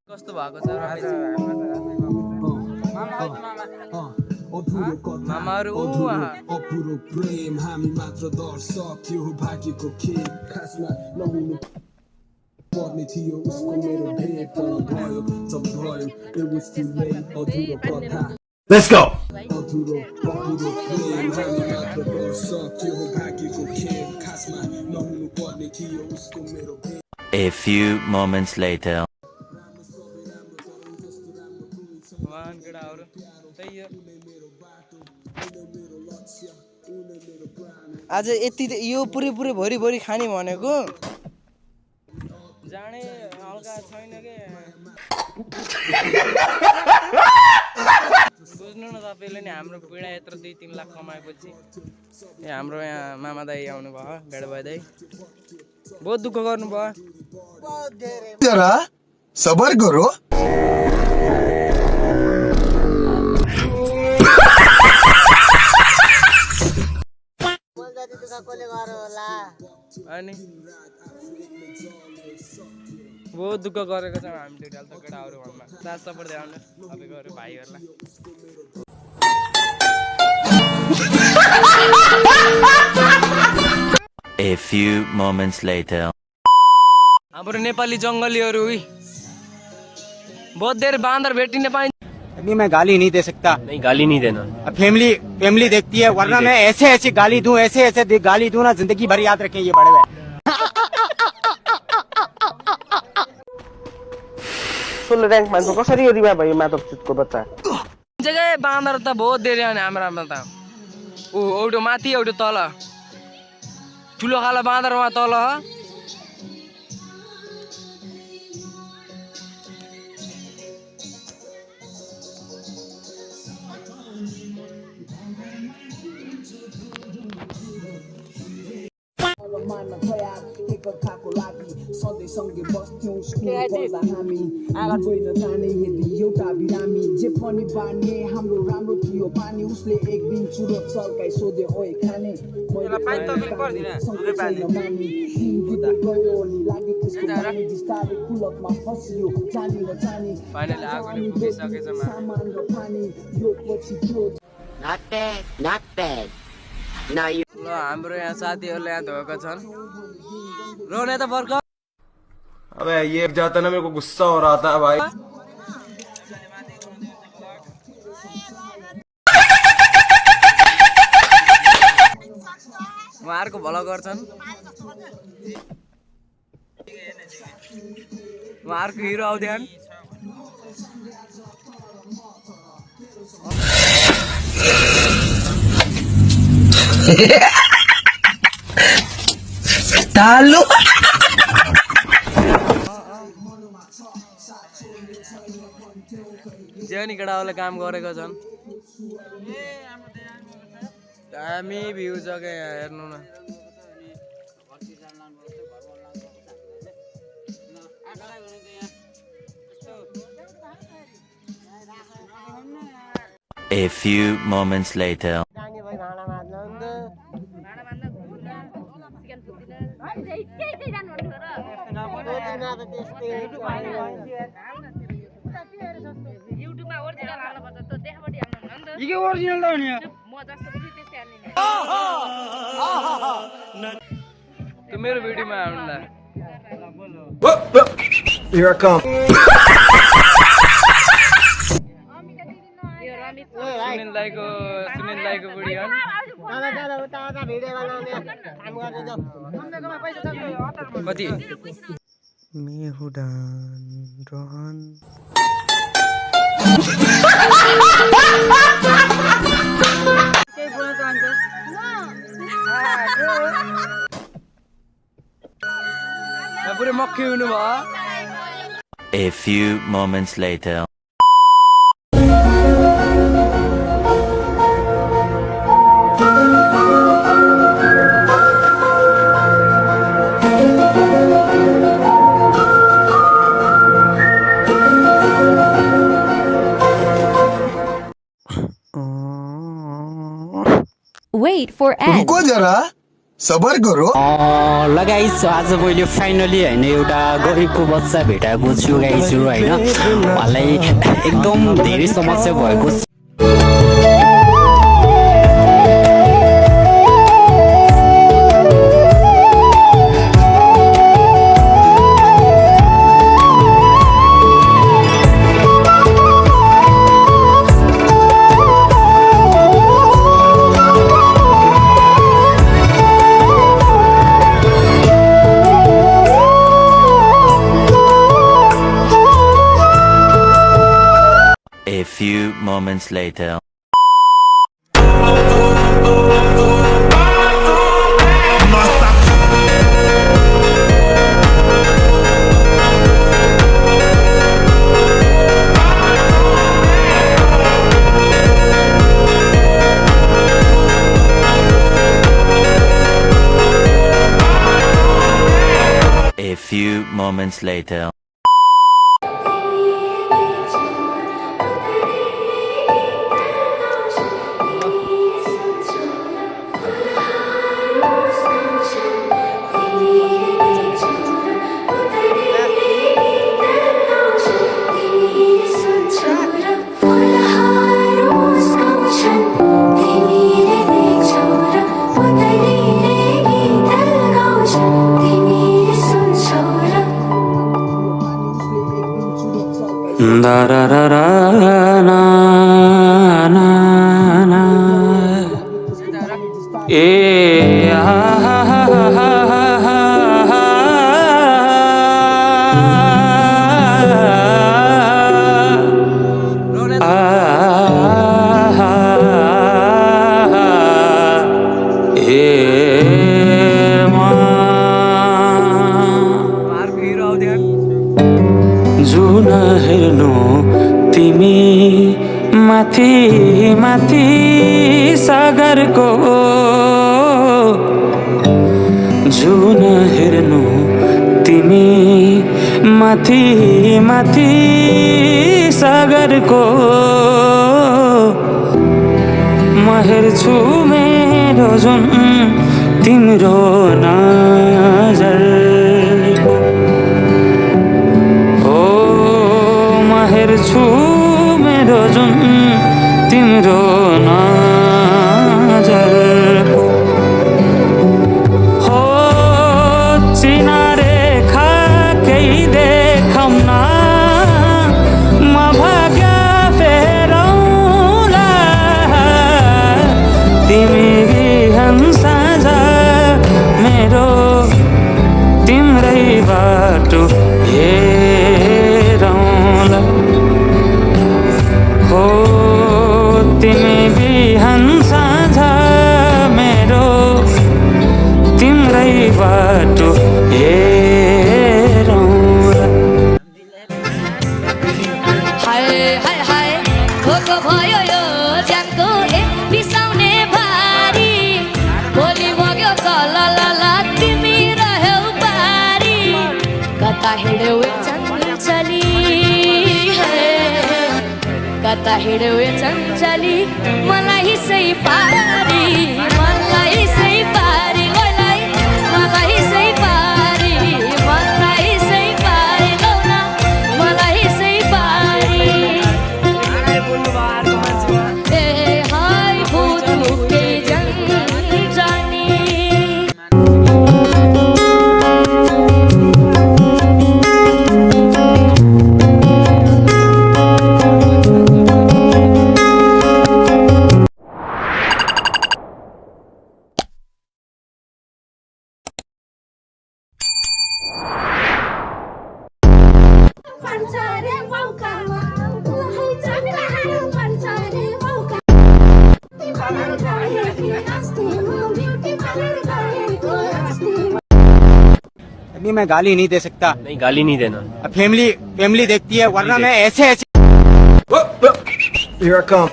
कस्तो भएको छ मामाहरु अपुरो प्रेम हामी मात्र दर्शक यो भाग्यको खेल खासमा नहुनु पर्ने थियो उसको मेरो भेट भयो जब भयो it was too late अधुरो कथा Let's go. अधुरो प्रेम हामी मात्र दर्शक यो भाग्यको खेल खासमा नहुनु पर्ने थियो उसको मेरो भेट A few moments later. आज यति यो पुरै भरि भरि खाने भनेको जाने हल्का छैन के बुझ्नु न तपाईले नि हाम्रो पीडा यत्रो 2-3 लाख कमाएपछि हाम्रो यहाँ मामा दाइ आउनु भयो भेड भाइ दाइ बहुत दुःख गर्नु भयो जरा सबर करो अनि बहुत दुःख गरेको छौँ हामीले डाल्दा केटाहरू भनमा साथ सपोर्ट दिनु तपाईँको भाइहरूलाई A few moments later. हाम्रो नेपाली जंगलीहरू बहुत देर बाँदर भेटिने पाइन्छ अभी मैं गाली नहीं दे सकता। नहीं गाली नहीं देना। अब फैमिली देखती है वरना मैं ऐसे गाली दूं ऐसे गाली दूं ना जिंदगी भर याद रखें ये बड़े हुए। फुल रैंक मान्छे कसरी यो रिमा भयो माधव चितको बच्चा जग्गा बाँदर त बहुत धेरै आउने हाम्रोमा त ऊ एउटा माथि एउटा तल ठुलो खाला बाँदर वहाँ तल सँगै बस्थ्यौं स्कुल पढ्दा हामी आगोइन जाने यदि एउटा बिरामी जे पनि बाँड्ने हाम्रो राम्रो थियो पानी उसले एक दिन चुरोट चल्काइ सोधे ओइ खाने गयो अनि लागे त्यसको पानी बिस्तारै कुलकमा फसियो जानी र जानी सामान र पानी यो पछि त्यो Not bad. Now you. ल हाम्रो यहाँ साथीहरूले यहाँ धोका छन् रोने त फर्क अबे ये जाता ना मेरे को गुस्सा हो रहा था भाई उहाँहरूको भलो गर्छन् उहाँहरूको हिरो आउँदैन तालु जेनी केटाहरूले काम गरेको छन् दामी भ्यू छ क्या यहाँ हेर्नु न A few moments later. त्यो मेरो भिडियोमा हाल्नुला Here I come. सुनिल दाइको भिडियो कति मेहुडान रहन पुरै मक्खी हुनु भयो A few moments later. Wait for N. रुको जरा सबर करो लगाइस आज मैले फाइनली होइन एउटा गरिबको बच्चा भेटाएको छु गाइस होइन उहाँलाई एकदम धेरै समस्या भएको छ। A few moments later. A few moments later. Da da da da na na na ha ha ha ha जुन हेर्नु तिमी माथि माथि सागरको जुन हेर्नु तिमी माथि माथि सागरको म हेर्छु मेरो जुन तिम्रो नजर हेर्छु मेरो जुन तिम्रो नजरको हो चिनारे खाकै देखौँ न म भाग्य फेरौँला तिमी बिहान साँझ मेरो तिम्रै बाटो हो तिमी बिहान साँझ मेरो तिम्रै बाटो हेरौँला। हाय हाय हाय खोको भयो यो ज्यानको बिसाउने भारी भोलि बग्यो कलला तिमी रह्यौ पारी कता हिँड्यौ चञ्चली कता हिँड्यौ चञ्चली मलाई सै पारी मलाई सै पारी मलाई मलाई सै पारी मलाई सै पारी लौना मलाई सै पारी ए हाय भूत मुक्के जानी अभी मैं गाली नहीं दे सकता। नहीं गाली नहीं देना। फैमिली फैमिली देखती है वरना मैं ऐसे ऐसे Here I come